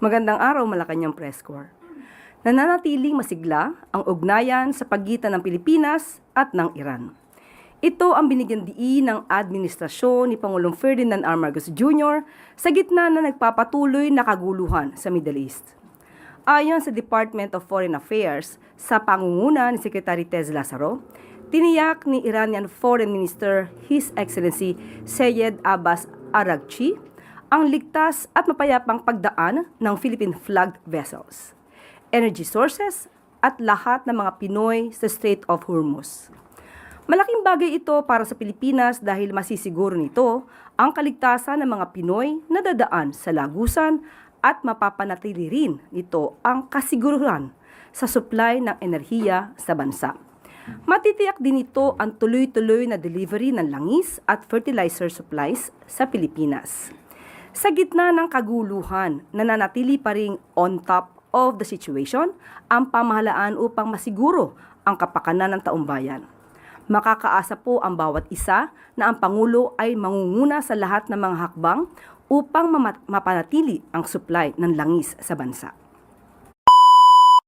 Magandang araw, Malacanang Press Corps. Nananatiling masigla ang ugnayan sa pagitan ng Pilipinas at ng Iran. Ito ang binigyan diin ng administrasyon ni Pangulong Ferdinand R. Marcos Jr. sa gitna na nagpapatuloy na kaguluhan sa Middle East. Ayon sa Department of Foreign Affairs, sa pangunguna ni Secretary Tez Lazaro, tiniyak ni Iranian Foreign Minister His Excellency Seyed Abbas Araghchi ang ligtas at mapayapang pagdaan ng Philippine-flagged vessels, energy sources at lahat ng mga Pinoy sa Strait of Hormuz. Malaking bagay ito para sa Pilipinas dahil masisiguro nito ang kaligtasan ng mga Pinoy na dadaan sa lagusan at mapapanatili rin nito ang kasiguruhan sa supply ng enerhiya sa bansa. Matitiyak din ito ang tuloy-tuloy na delivery ng langis at fertilizer supplies sa Pilipinas. Sa gitna ng kaguluhan, nananatili pa ring on top of the situation ang pamahalaan upang masiguro ang kapakanan ng taumbayan. Makakaasa po ang bawat isa na ang Pangulo ay mangunguna sa lahat ng mga hakbang upang mapanatili ang supply ng langis sa bansa.